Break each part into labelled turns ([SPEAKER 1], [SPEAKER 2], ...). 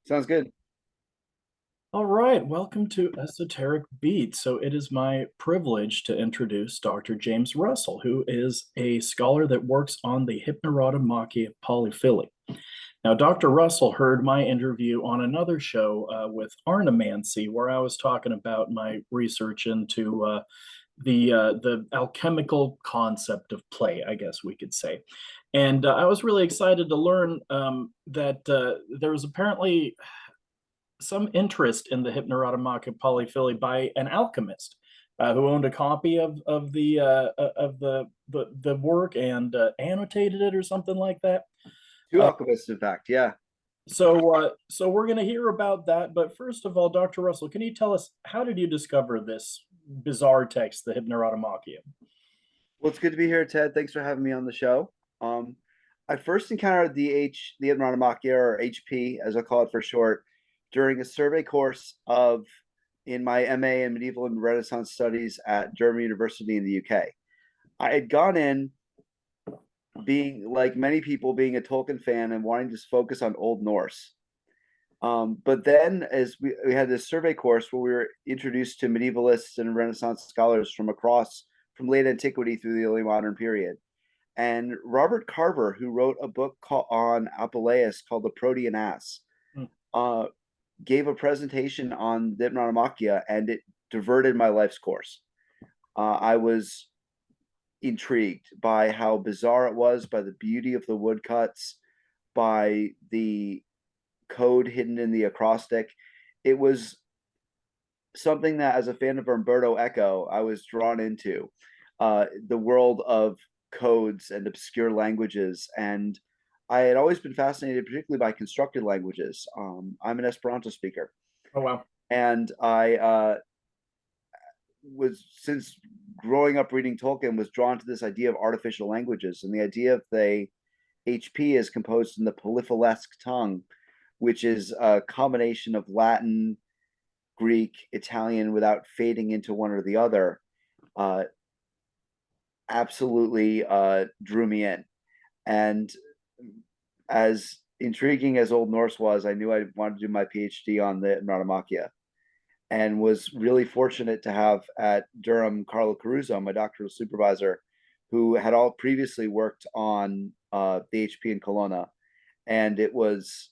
[SPEAKER 1] Sounds good.
[SPEAKER 2] All right, welcome to Esoteric Beat. So it is my privilege to introduce Dr. James Russell, who is a scholar that works on the Hypnerotomachia Poliphili. Now, Dr. Russell heard my interview on another show with Arnemancy, where I was talking about my research into the alchemical concept of play, I guess we could say. And I was really excited to learn that there was apparently some interest in the Hypnerotomachia Polyphili by an alchemist who owned a copy of the work and annotated it or something like that.
[SPEAKER 1] Two
[SPEAKER 2] Uh,
[SPEAKER 1] alchemists, in fact. Yeah.
[SPEAKER 2] so we're going to hear about that. But first of all, Dr. Russell, can you tell us how did you discover this bizarre text, the Hypnerotomachia?
[SPEAKER 1] Well, it's good to be here, Ted. Thanks for having me on the show. I first encountered the Hypnerotomachia, or HP, as I call it for short, during a survey course in my MA in Medieval and Renaissance Studies at Durham University in the UK. I had gone in being, like many people, being a Tolkien fan and wanting to focus on Old Norse. But then, as we had this survey course where we were introduced to medievalists and Renaissance scholars from late antiquity through the early modern period. And Robert Carver, who wrote a book on Apuleius called The Protean Ass,
[SPEAKER 2] Hmm.
[SPEAKER 1] uh, gave a presentation on the Hypnerotomachia, and it diverted my life's course. I was intrigued by how bizarre it was, by the beauty of the woodcuts, by the code hidden in the acrostic. It was something that, as a fan of Umberto Eco, I was drawn into the world of codes and obscure languages. And I had always been fascinated, particularly by constructed languages. I'm an Esperanto speaker,
[SPEAKER 2] Oh, wow.
[SPEAKER 1] and I was, since growing up reading Tolkien, was drawn to this idea of artificial languages and the idea of the HP is composed in the Poliphilesque tongue, which is a combination of Latin, Greek, Italian, without fading into one or the other. Uh, Absolutely drew me in. And as intriguing as Old Norse was, I knew I wanted to do my PhD on the Marginalia, and was really fortunate to have at Durham Carlo Caruso, my doctoral supervisor, who had all previously worked on the HP in Kelowna, and it was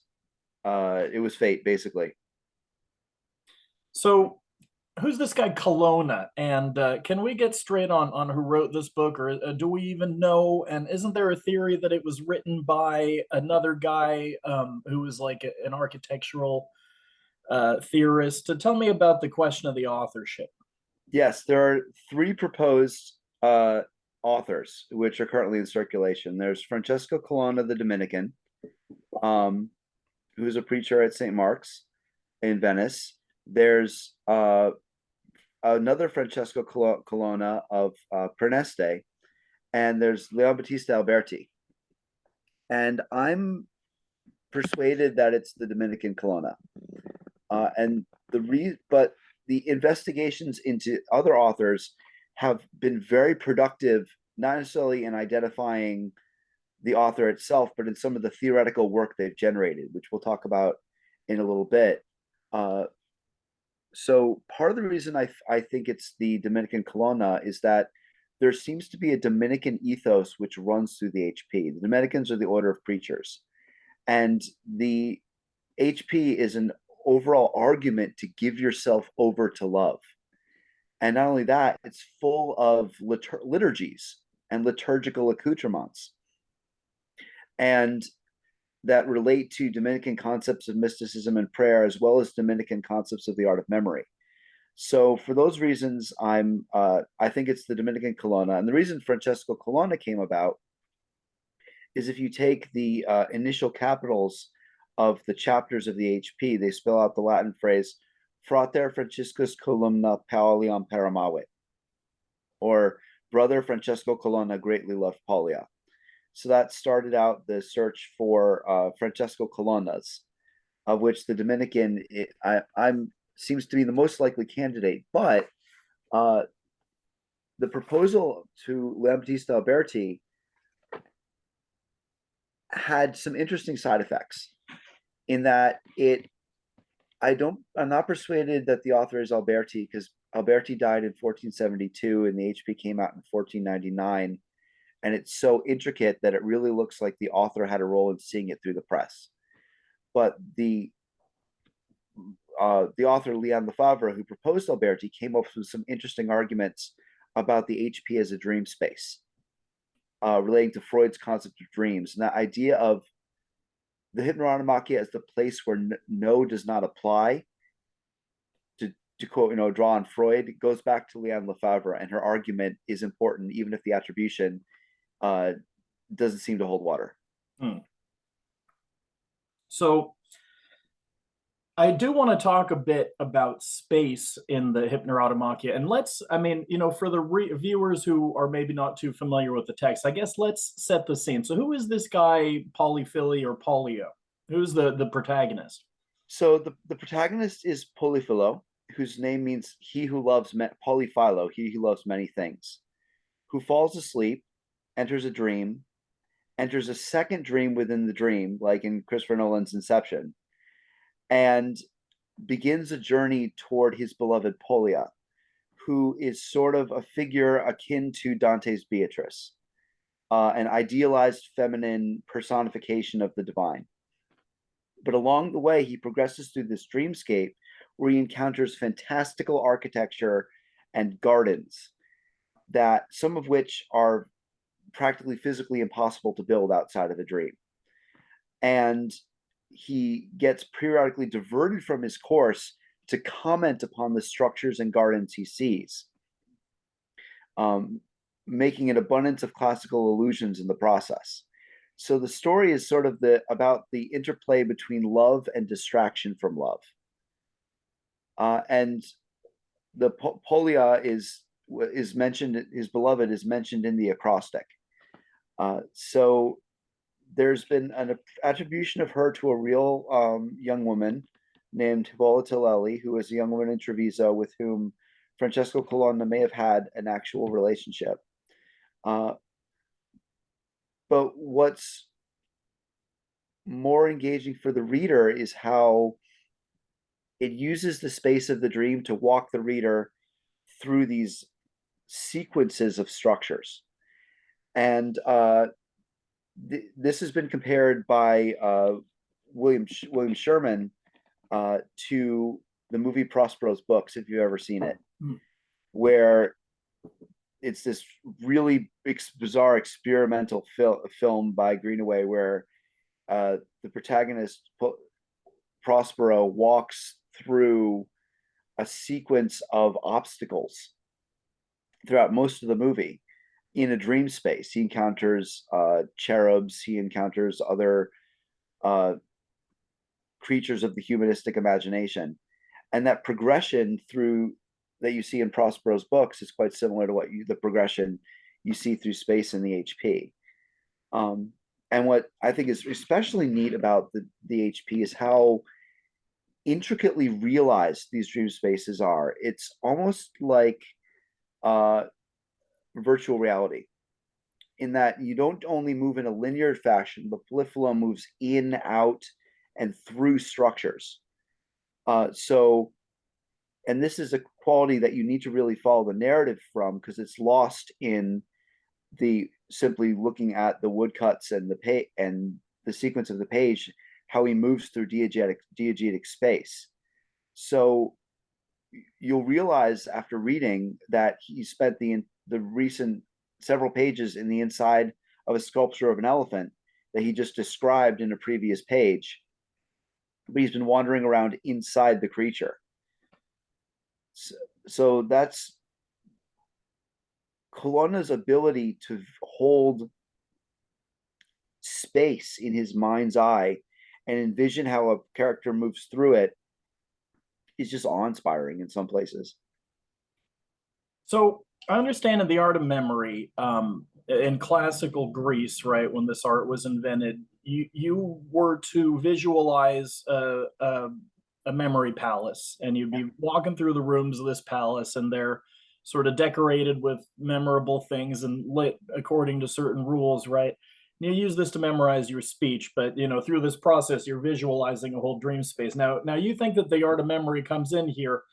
[SPEAKER 1] fate, basically.
[SPEAKER 2] So who's this guy Kelowna? And can we get straight on who wrote this book, or do we even know? And isn't there a theory that it was written by another guy who was like an architectural theorist? To tell me about the question of the authorship.
[SPEAKER 1] Yes, there are three proposed authors which are currently in circulation. There's Francesco Colonna, the Dominican, um, who's a preacher at St. Mark's in Venice. There's another Francesco Colonna of Perneste, and there's Leon Battista Alberti. And I'm persuaded that it's the Dominican Colonna. And but the investigations into other authors have been very productive, not necessarily in identifying the author itself, but in some of the theoretical work they've generated, which we'll talk about in a little bit. Uh, so part of the reason I think it's the Dominican Colonna is that there seems to be a Dominican ethos which runs through the HP. The Dominicans are the order of preachers, and the HP is an overall argument to give yourself over to love. And not only that, it's full of liturgies and liturgical accoutrements, and that relate to Dominican concepts of mysticism and prayer, as well as Dominican concepts of the art of memory. So for those reasons, I think it's the Dominican Colonna. And the reason Francesco Colonna came about is if you take the initial capitals of the chapters of the HP, they spell out the Latin phrase Frater Franciscus Columna Pauliam Paramavit, or Brother Francesco Colonna greatly loved Paulia. So that started out the search for Francesco Colonnas, of which the Dominican I'm seems to be the most likely candidate. But the proposal to Leon Alberti had some interesting side effects in that it I'm not persuaded that the author is Alberti, because Alberti died in 1472 and the HP came out in 1499. And it's so intricate that it really looks like the author had a role in seeing it through the press. But the author Leon Lefebvre, who proposed Alberti, came up with some interesting arguments about the HP as a dream space, relating to Freud's concept of dreams, and that idea of the Hypnerotomachia as the place where no does not apply. To quote, draw on Freud, it goes back to Leon Lefebvre, and her argument is important, even if the attribution doesn't seem to hold water.
[SPEAKER 2] So I do want to talk a bit about space in the Hypnerotomachia. And for the viewers who are maybe not too familiar with the text, I guess let's set the scene. So who is this guy, Poliphili or Polio? Who's the protagonist?
[SPEAKER 1] So the protagonist is Poliphilo, whose name means he who loves, Polyphilo, he who loves many things, who falls asleep, enters a dream, enters a second dream within the dream, like in Christopher Nolan's Inception, and begins a journey toward his beloved Polia, who is sort of a figure akin to Dante's Beatrice, an idealized feminine personification of the divine. But along the way, he progresses through this dreamscape where he encounters fantastical architecture and gardens, that some of which are practically physically impossible to build outside of a dream. And he gets periodically diverted from his course to comment upon the structures and gardens he sees, making an abundance of classical allusions in the process. So the story is sort of about the interplay between love and distraction from love. And the Polia is mentioned, his beloved is mentioned in the acrostic. So there's been an attribution of her to a real young woman named Hippolyta Lelli, who is a young woman in Treviso with whom Francesco Colonna may have had an actual relationship. But what's more engaging for the reader is how it uses the space of the dream to walk the reader through these sequences of structures. And this has been compared by William Sherman to the movie Prospero's Books, if you've ever seen it, where it's this really bizarre experimental film by Greenaway, where the protagonist Prospero walks through a sequence of obstacles throughout most of the movie in a dream space. He encounters cherubs, he encounters other creatures of the humanistic imagination, and that progression through that you see in Prospero's Books is quite similar to the progression you see through space in the HP. And what I think is especially neat about the HP is how intricately realized these dream spaces are. It's almost like virtual reality, in that you don't only move in a linear fashion, but Polyphilo moves in, out, and through structures. And this is a quality that you need to really follow the narrative from, because it's lost in the simply looking at the woodcuts and the sequence of the page, how he moves through diegetic space. So you'll realize after reading that he spent the recent several pages in the inside of a sculpture of an elephant that he just described in a previous page, but he's been wandering around inside the creature. So that's Colonna's ability to hold space in his mind's eye and envision how a character moves through it is just awe-inspiring in some places.
[SPEAKER 2] So I understand in the art of memory, in classical Greece, right, when this art was invented, you were to visualize a memory palace, and you'd be walking through the rooms of this palace, and they're sort of decorated with memorable things and lit according to certain rules, right? you use this to memorize your speech, but through this process, you're visualizing a whole dream space. Now you think that the art of memory comes in here,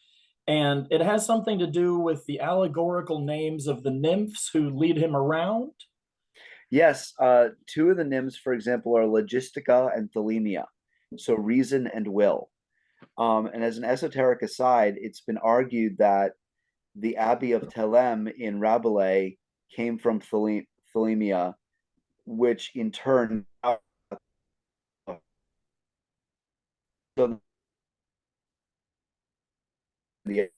[SPEAKER 2] and it has something to do with the allegorical names of the nymphs who lead him around.
[SPEAKER 1] Yes, two of the nymphs, for example, are logistica and thalemia, so reason and will. And as an esoteric aside, it's been argued that the Abbey of Thelem in Rabelais came from Thalemia, which in turn, so the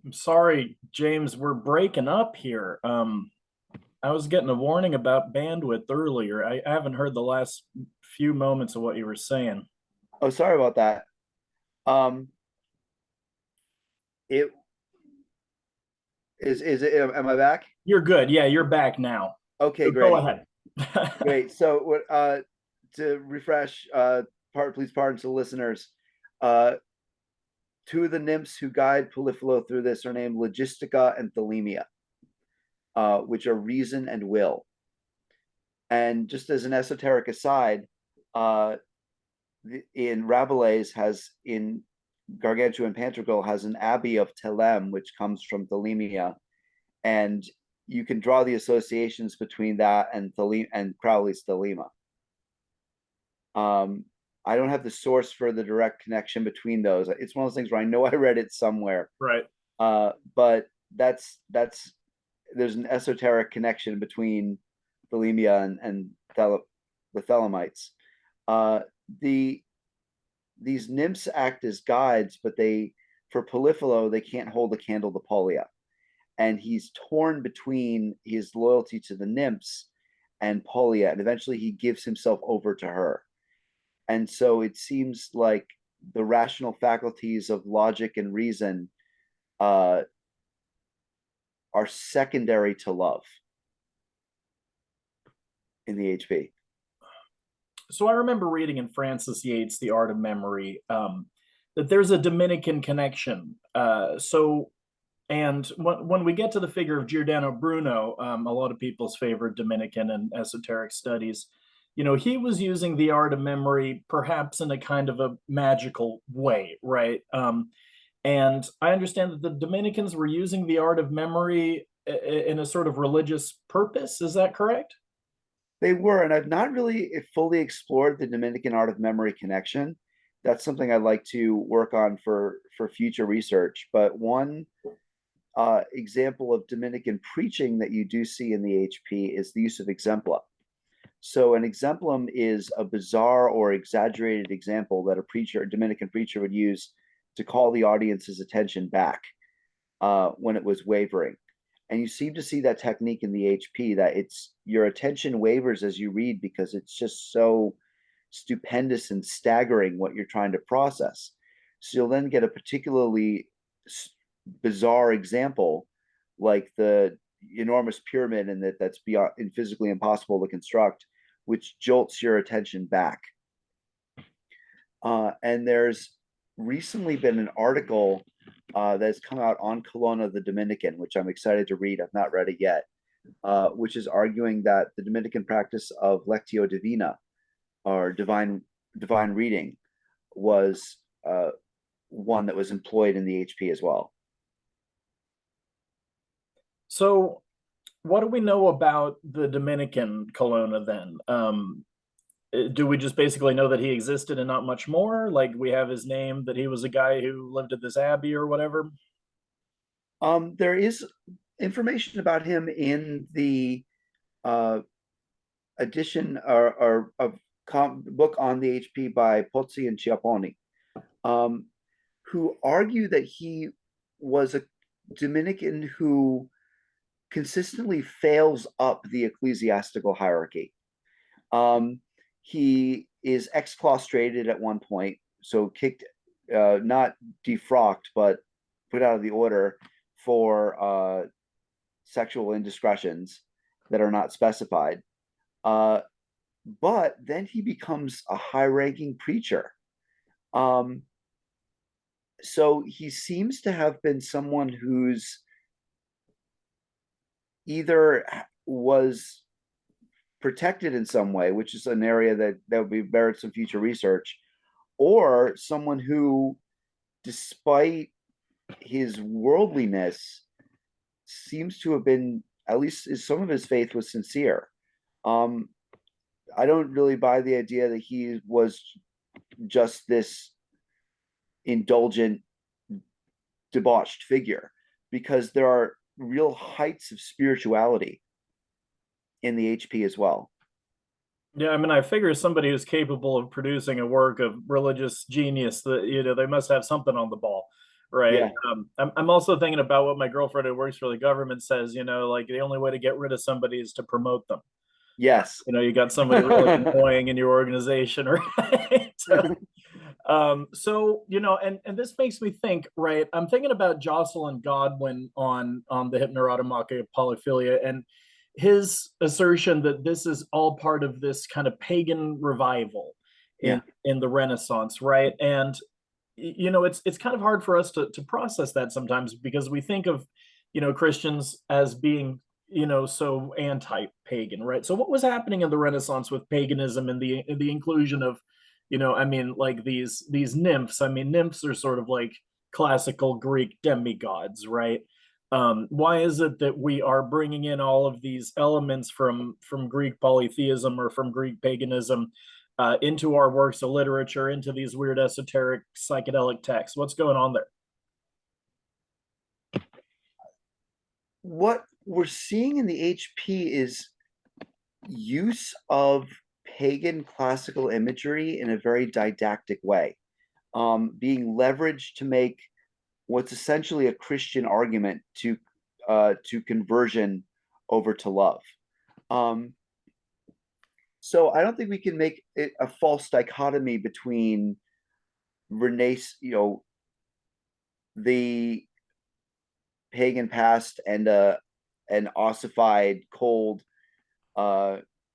[SPEAKER 2] I'm sorry, James, we're breaking up here. I was getting a warning about bandwidth earlier. I haven't heard the last few moments of what you were saying.
[SPEAKER 1] oh, sorry about that. Um, it is it, am I back?
[SPEAKER 2] You're good. Yeah, you're back now.
[SPEAKER 1] Okay,
[SPEAKER 2] So go
[SPEAKER 1] great.
[SPEAKER 2] ahead.
[SPEAKER 1] Great. So what to refresh please pardon to the listeners. Uh Two of the nymphs who guide Poliphilo through this are named Logistica and Thalemia, which are reason and will. And just as an esoteric aside, uh, in Rabelais has in Gargantua and Pantagruel has an abbey of Thelem, which comes from Thalemia, and you can draw the associations between that and Crowley's Thelema. I don't have the source for the direct connection between those. It's one of those things where I know I read it somewhere,
[SPEAKER 2] Right.
[SPEAKER 1] but that's there's an esoteric connection between Thalemia and the Thelemites. Uh, the These nymphs act as guides, but for Poliphilo they can't hold a candle to Polia, and he's torn between his loyalty to the nymphs and Polia, and eventually he gives himself over to her. And so it seems like the rational faculties of logic and reason uh, are secondary to love in the HP.
[SPEAKER 2] So I remember reading in Francis Yates' The Art of Memory that there's a Dominican connection. And when we get to the figure of Giordano Bruno, a lot of people's favorite Dominican and esoteric studies, he was using the art of memory perhaps in a kind of a magical way, right? And I understand that the Dominicans were using the art of memory in a sort of religious purpose. Is that correct?
[SPEAKER 1] They were, and I've not really fully explored the Dominican art of memory connection. That's something I'd like to work on for future research. But one example of Dominican preaching that you do see in the HP is the use of exempla. So an exemplum is a bizarre or exaggerated example that a Dominican preacher would use to call the audience's attention back when it was wavering. And you seem to see that technique in the HP, that it's your attention wavers as you read because it's just so stupendous and staggering what you're trying to process. So you'll then get a particularly bizarre example like the enormous pyramid and that's beyond and physically impossible to construct, which jolts your attention back. And there's recently been an article that's come out on Colonna the Dominican, which I'm excited to read. I've not read it yet, which is arguing that the Dominican practice of lectio divina, or divine reading, was one that was employed in the HP as well.
[SPEAKER 2] So, what do we know about the Dominican Colonna then? Do we just basically know that he existed and not much more? Like we have his name, that he was a guy who lived at this abbey or whatever?
[SPEAKER 1] There is information about him in the edition or of book on the HP by Pozzi and Chiapponi, who argue that he was a Dominican who consistently fails up the ecclesiastical hierarchy. He is exclaustrated at one point, so kicked, not defrocked, but put out of the order for sexual indiscretions that are not specified. But then he becomes a high-ranking preacher. So he seems to have been someone who's either was protected in some way, which is an area that would be merit some future research, or someone who, despite his worldliness, seems to have been, at least some of his faith was sincere. Um, I don't really buy the idea that he was just this indulgent, debauched figure, because there are real heights of spirituality in the HP as well.
[SPEAKER 2] Yeah, I mean, I figure somebody who's capable of producing a work of religious genius, that they must have something on the ball, right?
[SPEAKER 1] Yeah.
[SPEAKER 2] I'm also thinking about what my girlfriend who works for the government says. Like the only way to get rid of somebody is to promote them.
[SPEAKER 1] Yes.
[SPEAKER 2] You got somebody really annoying in your organization, right? And this makes me think, right? I'm thinking about Jocelyn Godwin on the Hypnerotomachia of Polyphilia, and his assertion that this is all part of this kind of pagan revival
[SPEAKER 1] Yeah.
[SPEAKER 2] in the Renaissance, right? And it's kind of hard for us to process that sometimes, because we think of Christians as being so anti-pagan, right? So what was happening in the Renaissance with paganism and the inclusion of I mean, like these nymphs. I mean, nymphs are sort of like classical Greek demigods, right? Why is it that we are bringing in all of these elements from Greek polytheism or from Greek paganism into our works of literature, into these weird esoteric psychedelic texts? What's going on there?
[SPEAKER 1] What we're seeing in the HP is use of pagan classical imagery in a very didactic way, being leveraged to make what's essentially a Christian argument to conversion over to love. Um, so I don't think we can make it a false dichotomy between Renaissance, the pagan past, and an ossified, cold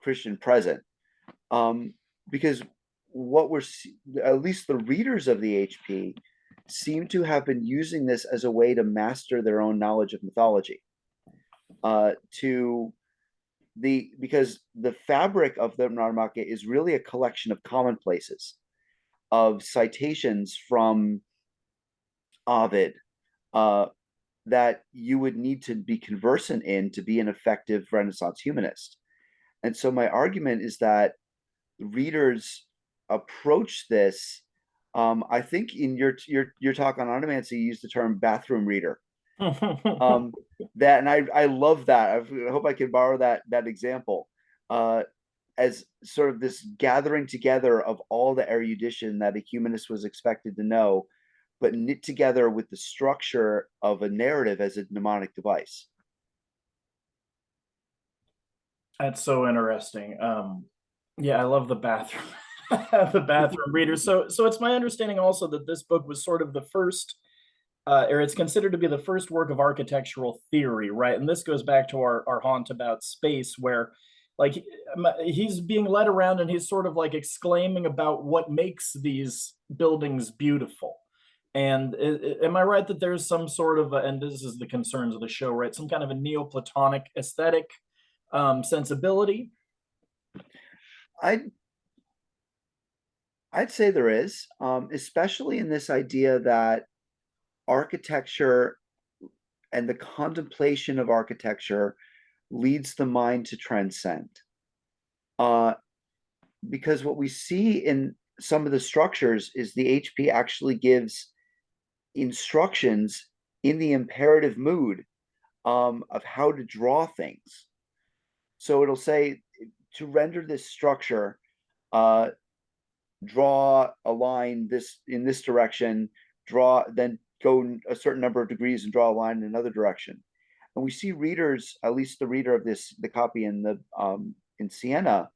[SPEAKER 1] Christian present. Because what we're, at least the readers of the HP, seem to have been using this as a way to master their own knowledge of mythology. Because the fabric of the Hypnerotomachia is really a collection of commonplaces, of citations from Ovid, uh, that you would need to be conversant in to be an effective Renaissance humanist. And so my argument is that readers approach this. I think in your talk on onomancy, you used the term bathroom reader. That, and I love that. I hope I can borrow that example, as sort of this gathering together of all the erudition that a humanist was expected to know, but knit together with the structure of a narrative as a mnemonic device.
[SPEAKER 2] That's so interesting. Yeah, I love the bathroom, the bathroom reader. So it's my understanding also that this book was sort of the first, or it's considered to be the first work of architectural theory, right? And this goes back to our haunt about space, where like he's being led around and he's sort of like exclaiming about what makes these buildings beautiful. And am I right that there's some sort of, and this is the concerns of the show, right? Some kind of a Neoplatonic aesthetic sensibility?
[SPEAKER 1] I'd I'd say there is, especially in this idea that architecture and the contemplation of architecture leads the mind to transcend. Uh, because what we see in some of the structures is the HP actually gives instructions in the imperative mood, of how to draw things. So it'll say, to render this structure, uh, draw a line this in this direction, then go a certain number of degrees and draw a line in another direction. And we see readers, at least the reader of the copy in Siena,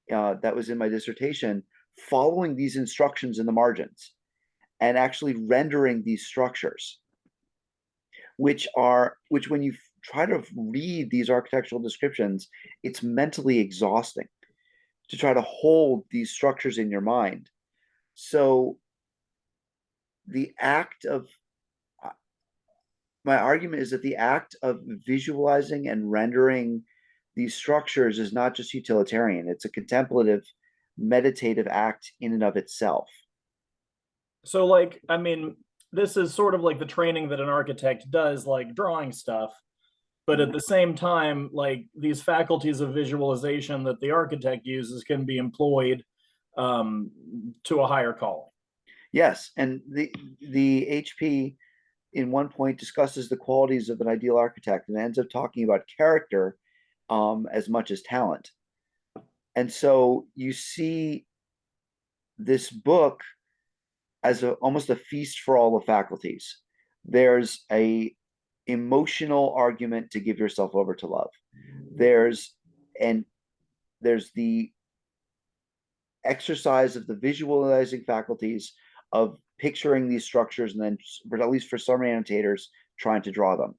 [SPEAKER 1] that was in my dissertation, following these instructions in the margins and actually rendering these structures, which when you try to read these architectural descriptions, it's mentally exhausting to try to hold these structures in your mind. So the act of my argument is that the act of visualizing and rendering these structures is not just utilitarian, it's a contemplative, meditative act in and of itself.
[SPEAKER 2] So, like, I mean, this is sort of like the training that an architect does, like drawing stuff. But at the same time, like these faculties of visualization that the architect uses can be employed to a higher calling.
[SPEAKER 1] Yes, and the HP in one point discusses the qualities of an ideal architect and ends up talking about character as much as talent. And so you see this book as almost a feast for all the faculties. There's a emotional argument to give yourself over to love. There's and there's the exercise of the visualizing faculties of picturing these structures and then, at least for some annotators, trying to draw them.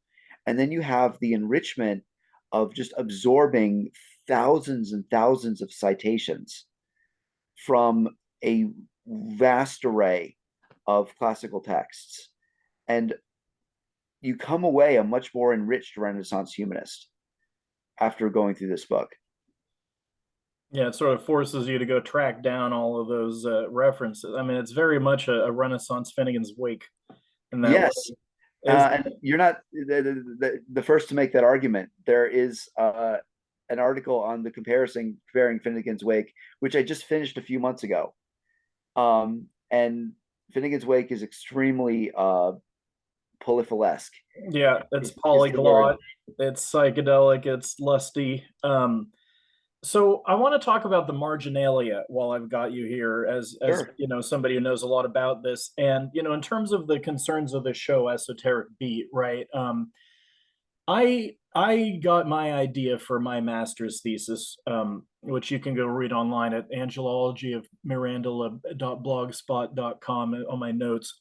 [SPEAKER 1] And then you have the enrichment of just absorbing thousands and thousands of citations from a vast array of classical texts. And you come away a much more enriched Renaissance humanist after going through this book.
[SPEAKER 2] Yeah, it sort of forces you to go track down all of those references. I mean, it's very much a Renaissance Finnegan's Wake in that way.
[SPEAKER 1] Yes.
[SPEAKER 2] Is
[SPEAKER 1] And you're not the first to make that argument. There is an article on the comparing Finnegan's Wake, which I just finished a few months ago. And Finnegan's Wake is extremely polyphilesque.
[SPEAKER 2] yeah, it's
[SPEAKER 1] Is the word.
[SPEAKER 2] polyglot, it's psychedelic, it's lusty. So I want to talk about the marginalia while I've got you here, as
[SPEAKER 1] Sure.
[SPEAKER 2] you know, somebody who knows a lot about this. And you know, in terms of the concerns of the show, Esoteric Beat, right? I got my idea for my master's thesis, which you can go read online at angelology of mirandala.blogspot.com on my notes.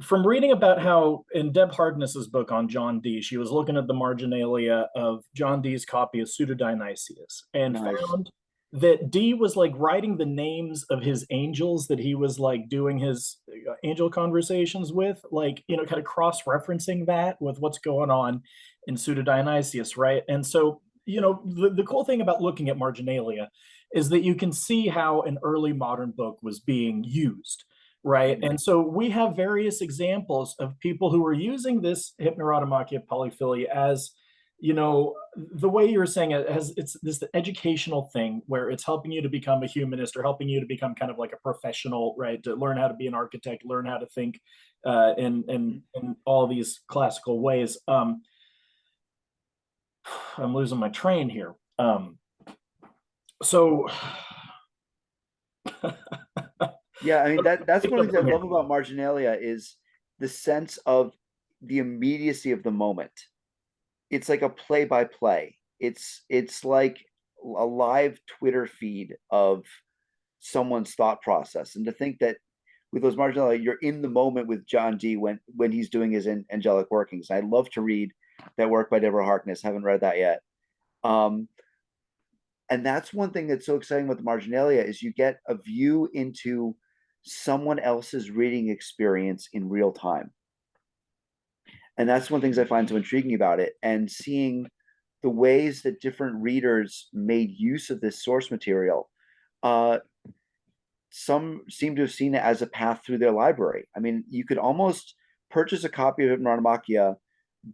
[SPEAKER 2] From reading about how in Deb Harkness's book on John Dee, she was looking at the marginalia of John Dee's copy of Pseudo-Dionysius and
[SPEAKER 1] Nice.
[SPEAKER 2] found that Dee was like writing the names of his angels that he was like doing his angel conversations with, like, you know, kind of cross-referencing that with what's going on in Pseudo-Dionysius, right? And so, you know, the cool thing about looking at marginalia is that you can see how an early modern book was being used, right? And so we have various examples of people who are using this Hypnerotomachia Poliphili as, you know, the way you were saying it, has it's this educational thing where it's helping you to become a humanist or helping you to become kind of like a professional, right? To learn how to be an architect, learn how to think in all these classical ways. I'm losing my train here. So
[SPEAKER 1] Yeah, I mean that's
[SPEAKER 2] pick
[SPEAKER 1] one of
[SPEAKER 2] up
[SPEAKER 1] the things
[SPEAKER 2] from
[SPEAKER 1] I
[SPEAKER 2] here.
[SPEAKER 1] love about Marginalia is the sense of the immediacy of the moment. It's like a play by play. It's like a live Twitter feed of someone's thought process. And to think that with those Marginalia, you're in the moment with John Dee when he's doing his angelic workings. I love to read that work by Deborah Harkness. Haven't read that yet. Um, and that's one thing that's so exciting with the Marginalia is you get a view into someone else's reading experience in real time. And that's one of the things I find so intriguing about it. And seeing the ways that different readers made use of this source material. Some seem to have seen it as a path through their library. I mean, you could almost purchase a copy of Hypnerotomachia,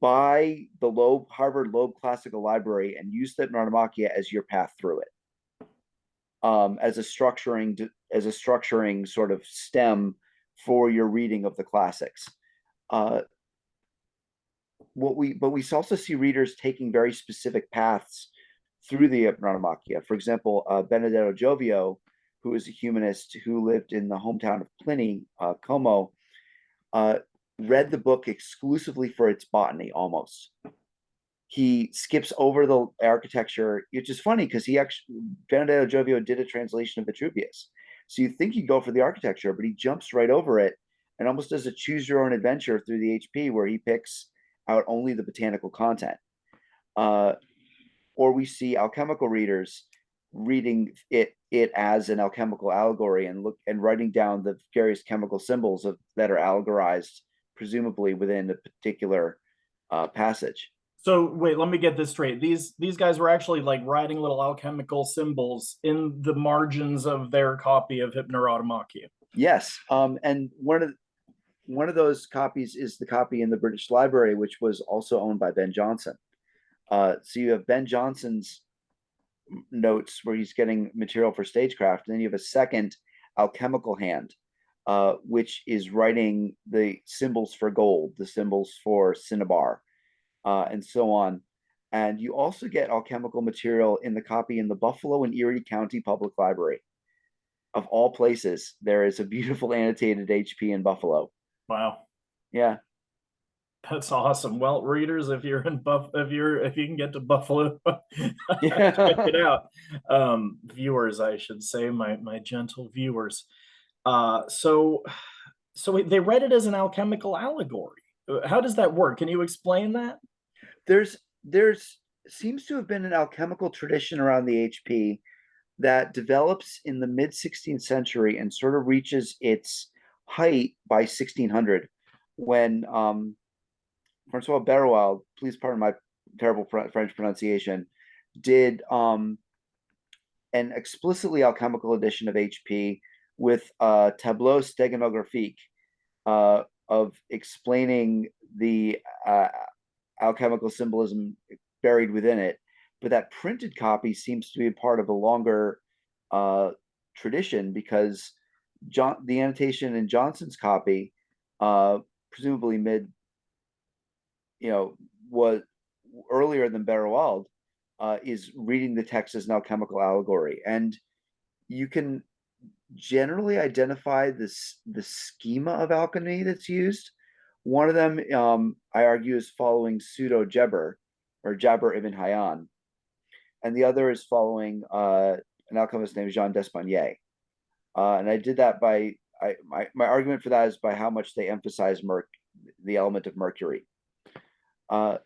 [SPEAKER 1] buy the Harvard Loeb Classical Library, and use the Hypnerotomachia as your path through it, as a structuring sort of stem for your reading of the classics. But we also see readers taking very specific paths through the Hypnerotomachia. For example, Benedetto Giovio, who is a humanist who lived in the hometown of Pliny, Como, read the book exclusively for its botany almost. He skips over the architecture, which is funny because Benedetto Giovio did a translation of Vitruvius. So you think you go for the architecture, but he jumps right over it and almost does a choose your own adventure through the HP where he picks out only the botanical content. Or we see alchemical readers reading it as an alchemical allegory and writing down the various chemical symbols that are allegorized, presumably within a particular passage.
[SPEAKER 2] So wait, let me get this straight. These guys were actually like writing little alchemical symbols in the margins of their copy of Hypnerotomachia.
[SPEAKER 1] Yes, and one of those copies is the copy in the British Library, which was also owned by Ben Jonson. So you have Ben Jonson's notes where he's getting material for stagecraft, and then you have a second alchemical hand, which is writing the symbols for gold, the symbols for cinnabar, and so on. And you also get alchemical material in the copy in the Buffalo and Erie County Public Library. Of all places, there is a beautiful annotated HP in Buffalo.
[SPEAKER 2] Wow.
[SPEAKER 1] Yeah.
[SPEAKER 2] That's awesome. Well, readers, if you're in if you can get to Buffalo, check
[SPEAKER 1] Yeah.
[SPEAKER 2] it out. Viewers, I should say, my gentle viewers. So they read it as an alchemical allegory. How does that work? Can you explain that?
[SPEAKER 1] There's seems to have been an alchemical tradition around the HP that develops in the mid 16th century and sort of reaches its height by 1600 when Francois Berouald, please pardon my terrible French pronunciation, did an explicitly alchemical edition of HP with a tableau steganographique of explaining the alchemical symbolism buried within it. But that printed copy seems to be part of a longer tradition because the annotation in Johnson's copy, presumably mid, was earlier than Berouald, is reading the text as an alchemical allegory, and you can generally identify the schema of alchemy that's used. One of them, I argue, is following pseudo Geber or Jabir ibn Hayyan, and the other is following an alchemist named Jean d'Espagnier. And I did that by my argument for that is by how much they emphasize the element of mercury. But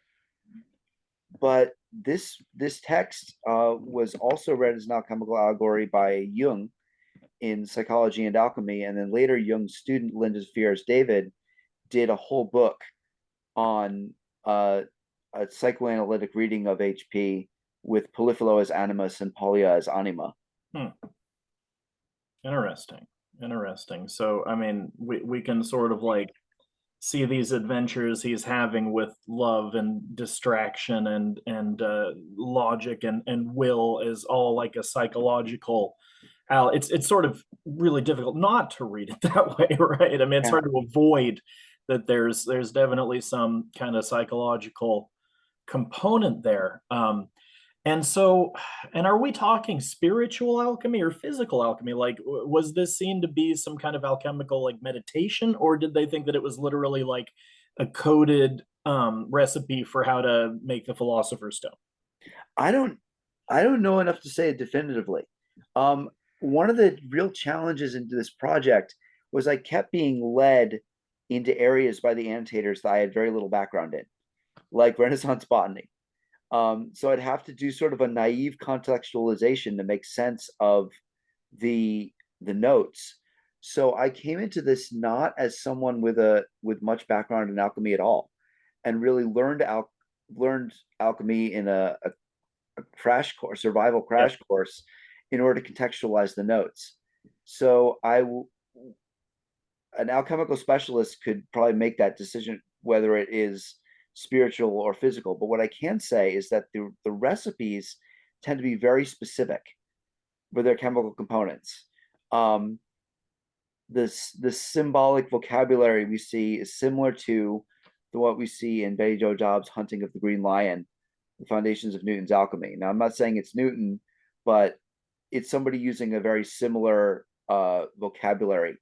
[SPEAKER 1] this text was also read as an alchemical allegory by Jung in Psychology and Alchemy, and then later Jung's student Linda Fiers David did a whole book on a psychoanalytic reading of HP with Poliphilo as animus and Polia as anima.
[SPEAKER 2] Interesting. So I mean, we can sort of like see these adventures he's having with love and distraction and logic and will is all like a psychological. It's sort of really difficult not to read it that way, right? I mean, it's
[SPEAKER 1] Yeah.
[SPEAKER 2] hard to avoid that. There's definitely some kind of psychological component there. And so, and are we talking spiritual alchemy or physical alchemy? Like, was this seen to be some kind of alchemical like meditation, or did they think that it was literally like a coded recipe for how to make the philosopher's stone?
[SPEAKER 1] I don't know enough to say it definitively. One of the real challenges into this project was I kept being led into areas by the annotators that I had very little background in, like Renaissance botany. So I'd have to do sort of a naive contextualization to make sense of the notes. So I came into this not as someone with much background in alchemy at all, and really learned alchemy in a crash course, survival
[SPEAKER 2] Yeah.
[SPEAKER 1] crash course, in order to contextualize the notes. So an alchemical specialist could probably make that decision whether it is spiritual or physical. But what I can say is that the recipes tend to be very specific with their chemical components. The symbolic vocabulary we see is similar to what we see in Betty Jo Jobs' Hunting of the Green Lion, the foundations of Newton's alchemy. Now, I'm not saying it's Newton, but it's somebody using a very similar vocabulary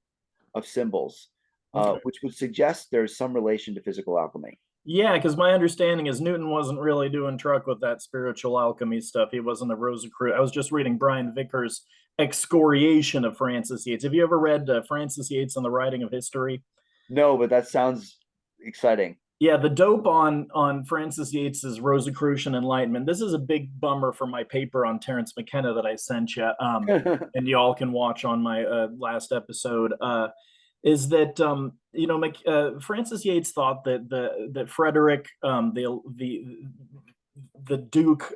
[SPEAKER 1] of symbols,
[SPEAKER 2] Okay.
[SPEAKER 1] which would suggest there's some relation to physical alchemy.
[SPEAKER 2] Yeah, because my understanding is Newton wasn't really doing truck with that spiritual alchemy stuff. He wasn't a Rosicrucian. I was just reading Brian Vickers' excoriation of Francis Yates. Have you ever read Francis Yates on the Writing of History?
[SPEAKER 1] No, but that sounds exciting.
[SPEAKER 2] Yeah, the dope on Francis Yates's Rosicrucian Enlightenment. This is a big bummer for my paper on Terence McKenna that I sent you, and y'all can watch on my last episode. Is that Francis Yates thought that that Frederick, the Duke,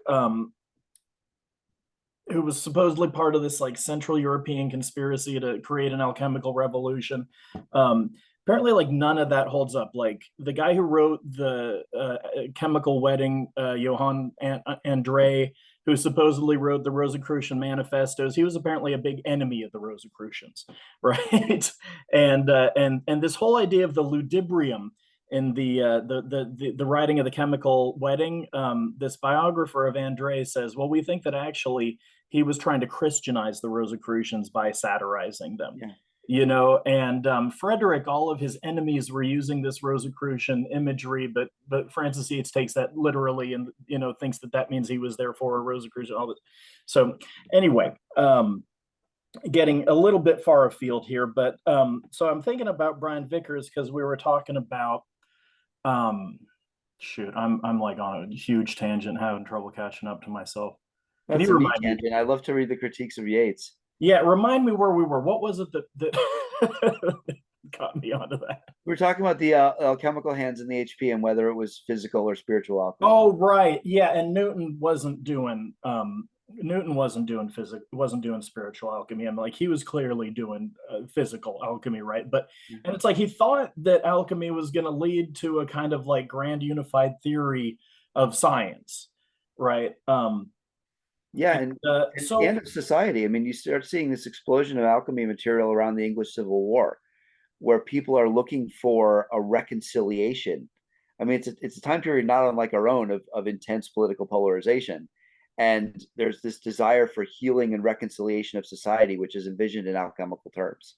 [SPEAKER 2] who was supposedly part of this like Central European conspiracy to create an alchemical revolution. Apparently, like none of that holds up. Like the guy who wrote the Chemical Wedding, Johann Andre, who supposedly wrote the Rosicrucian manifestos, he was apparently a big enemy of the Rosicrucians, right? And this whole idea of the ludibrium in the writing of the Chemical Wedding, this biographer of Andre says, well, we think that actually he was trying to Christianize the Rosicrucians by satirizing them.
[SPEAKER 1] Yeah.
[SPEAKER 2] And Frederick, all of his enemies were using this Rosicrucian imagery, but Francis Yates takes that literally and thinks that that means he was therefore a Rosicrucian. All this. So anyway, getting a little bit far afield here, but so I'm thinking about Brian Vickers because we were talking about shoot, I'm like on a huge tangent, having trouble catching up to myself. Can
[SPEAKER 1] That's
[SPEAKER 2] you
[SPEAKER 1] a neat
[SPEAKER 2] remind me?
[SPEAKER 1] tangent. I love to read the critiques of Yates.
[SPEAKER 2] Yeah, remind me where we were. What was it that got me onto that?
[SPEAKER 1] We were talking about the alchemical hands in the HP and whether it was physical or spiritual alchemy.
[SPEAKER 2] Oh, right. Yeah, and Newton wasn't doing physical, wasn't doing spiritual alchemy. I'm like, he was clearly doing physical alchemy, right? But and it's like he thought that alchemy was going to lead to a kind of like grand unified theory of science, right?
[SPEAKER 1] Yeah, and
[SPEAKER 2] So
[SPEAKER 1] the end of society. I mean, you start seeing this explosion of alchemy material around the English Civil War, where people are looking for a reconciliation. I mean, it's a time period not unlike our own of intense political polarization. And there's this desire for healing and reconciliation of society, which is envisioned in alchemical terms.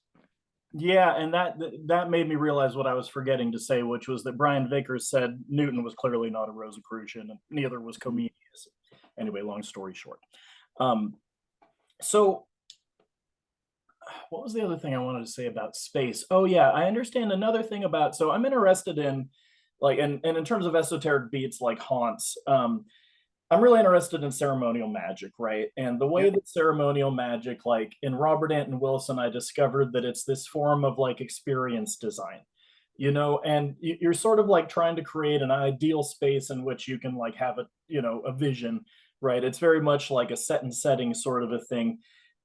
[SPEAKER 2] yeah, and that made me realize what I was forgetting to say, which was that Brian Vickers said Newton was clearly not a Rosicrucian, and neither was Comenius. Anyway, long story short. So what was the other thing I wanted to say about space? Oh yeah, I understand another thing about, so I'm interested in like, and in terms of esoteric beats like haunts, I'm really interested in ceremonial magic, right? And the way
[SPEAKER 1] Yeah.
[SPEAKER 2] that ceremonial magic, like in Robert Anton Wilson, I discovered that it's this form of like experience design, and you're sort of like trying to create an ideal space in which you can like have a vision, right? It's very much like a set and setting sort of a thing.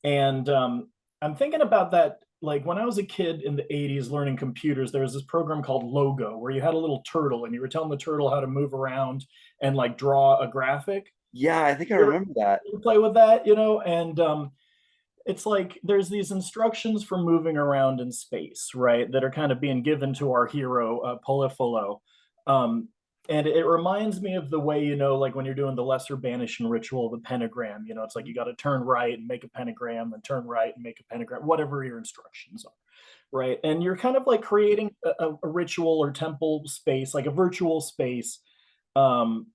[SPEAKER 2] And I'm thinking about that. Like when I was a kid in the 80s learning computers, there was this program called Logo where you had a little turtle and you were telling the turtle how to move around and like draw a graphic.
[SPEAKER 1] Yeah, I think I
[SPEAKER 2] You
[SPEAKER 1] remember that.
[SPEAKER 2] play with that, and it's like there's these instructions for moving around in space, right, that are kind of being given to our hero, Polifilo. Um, and it reminds me of the way, like when you're doing the lesser banishing ritual, the pentagram, it's like you got to turn right and make a pentagram, then turn right and make a pentagram, whatever your instructions are, right? And you're kind of like creating a ritual or temple space, like a virtual space. Um,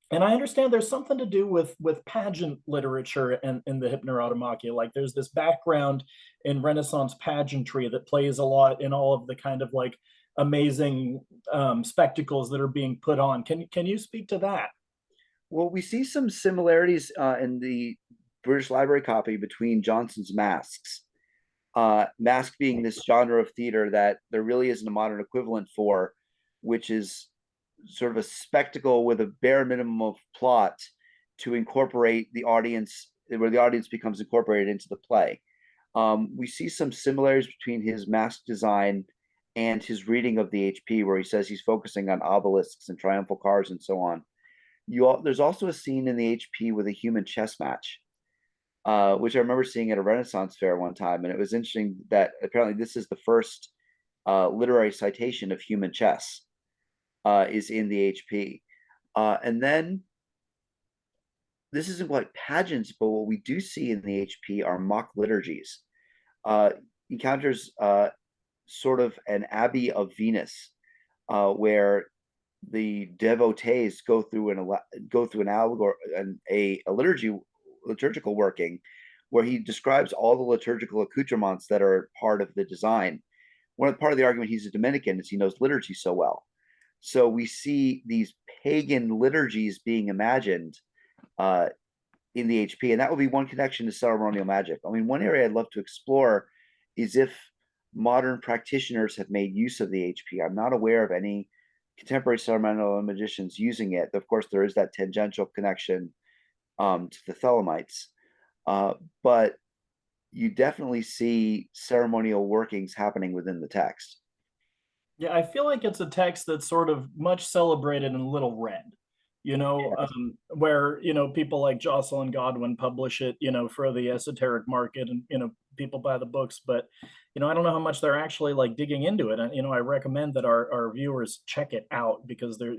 [SPEAKER 2] and I understand there's something to do with pageant literature and in the Hypnerotomachia. Like there's this background in Renaissance pageantry that plays a lot in all of the kind of like amazing spectacles that are being put on. Can you speak to that?
[SPEAKER 1] Well, we see some similarities in the British Library copy between Johnson's masks. Mask being this genre of theater that there really isn't a modern equivalent for, which is sort of a spectacle with a bare minimum of plot to incorporate the audience, where the audience becomes incorporated into the play. We see some similarities between his mask design and his reading of the HP, where he says he's focusing on obelisks and triumphal cars and so on. There's also a scene in the HP with a human chess match, which I remember seeing at a Renaissance fair one time, and it was interesting that apparently this is the first literary citation of human chess is in the HP. And then this isn't quite pageants, but what we do see in the HP are mock liturgies. Encounters sort of an abbey of Venus, where the devotees go through an allegory and a liturgical working, where he describes all the liturgical accoutrements that are part of the design. Part of the argument he's a Dominican is he knows liturgy so well. So we see these pagan liturgies being imagined in the HP, and that would be one connection to ceremonial magic. I mean, one area I'd love to explore is if modern practitioners have made use of the HP. I'm not aware of any contemporary ceremonial magicians using it. Of course, there is that tangential connection to the Thelemites, but you definitely see ceremonial workings happening within the text.
[SPEAKER 2] Yeah, I feel like it's a text that's sort of much celebrated in little red, where, people like Jocelyn Godwin publish it, for the esoteric market and, people buy the books, but, I don't know how much they're actually like digging into it. And, I recommend that our viewers check it out because they're,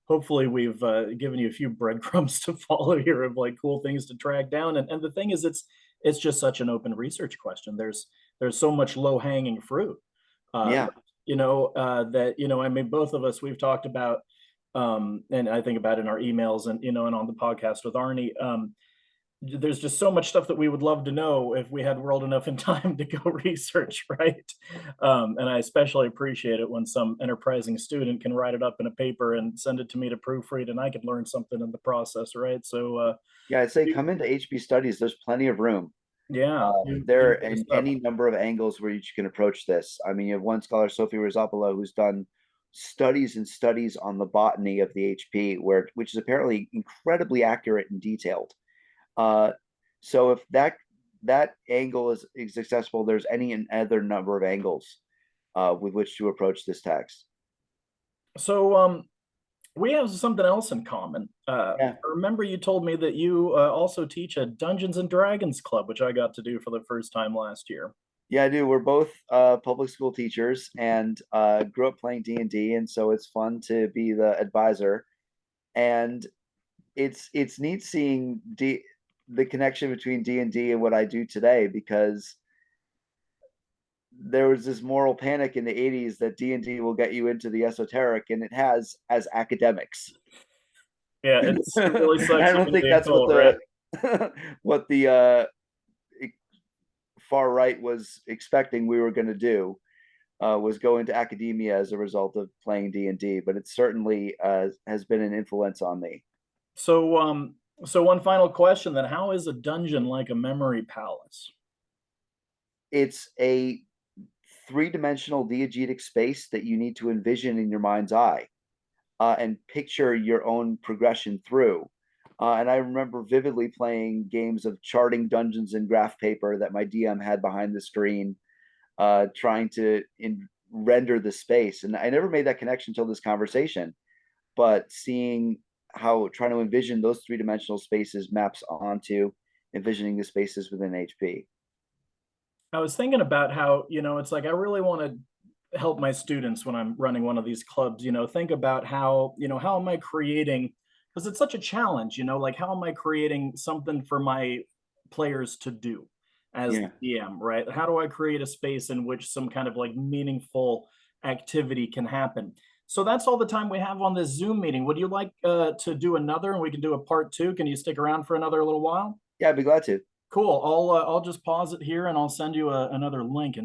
[SPEAKER 2] hopefully we've given you a few breadcrumbs to follow here of like cool things to track down. And the thing is, it's just such an open research question. There's so much low hanging fruit.
[SPEAKER 1] Yeah.
[SPEAKER 2] That I mean, both of us we've talked about, and I think about in our emails and and on the podcast with Arnie. There's just so much stuff that we would love to know if we had world enough and time to go research, right? And I especially appreciate it when some enterprising student can write it up in a paper and send it to me to proofread, and I could learn something in the process, right? So,
[SPEAKER 1] Yeah, I'd say come into HB Studies. There's plenty of room.
[SPEAKER 2] yeah,
[SPEAKER 1] There
[SPEAKER 2] do
[SPEAKER 1] are
[SPEAKER 2] hit us up.
[SPEAKER 1] any number of angles where you can approach this. I mean, you have one scholar, Sophie Rizopoulos, who's done studies and studies on the botany of the HP, which is apparently incredibly accurate and detailed. Uh, so if that angle is accessible, there's any and other number of angles with which to approach this text.
[SPEAKER 2] So, we have something else in common.
[SPEAKER 1] Yeah.
[SPEAKER 2] I remember you told me that you also teach a Dungeons and Dragons club, which I got to do for the first time last year.
[SPEAKER 1] Yeah, I do. We're both public school teachers and grew up playing D&D, and so it's fun to be the advisor. And it's neat seeing the connection between D&D and what I do today, because there was this moral panic in the 80s that D&D will get you into the esoteric, and it has as academics.
[SPEAKER 2] Yeah, it's it really
[SPEAKER 1] I
[SPEAKER 2] sucks
[SPEAKER 1] don't
[SPEAKER 2] into
[SPEAKER 1] think
[SPEAKER 2] the
[SPEAKER 1] that's what
[SPEAKER 2] occult, right?
[SPEAKER 1] what the far right was expecting we were going to do, was go into academia as a result of playing D&D, but it certainly has been an influence on me.
[SPEAKER 2] So, so one final question then: how is a dungeon like a memory palace?
[SPEAKER 1] It's a three-dimensional diegetic space that you need to envision in your mind's eye, and picture your own progression through. And I remember vividly playing games of charting dungeons in graph paper that my DM had behind the screen, trying to render the space. And I never made that connection until this conversation, but seeing how trying to envision those three-dimensional spaces maps onto envisioning the spaces within HP.
[SPEAKER 2] I was thinking about how, it's like I really want to help my students when I'm running one of these clubs, think about how, how am I creating, because it's such a challenge, like how am I creating something for my players to do as the
[SPEAKER 1] Yeah.
[SPEAKER 2] DM, right? How do I create a space in which some kind of like meaningful activity can happen? So that's all the time we have on this Zoom meeting. Would you like to do another and we can do a part two? Can you stick around for another little while?
[SPEAKER 1] Yeah, I'd be glad to.
[SPEAKER 2] Cool. I'll just pause it here and I'll send you another link and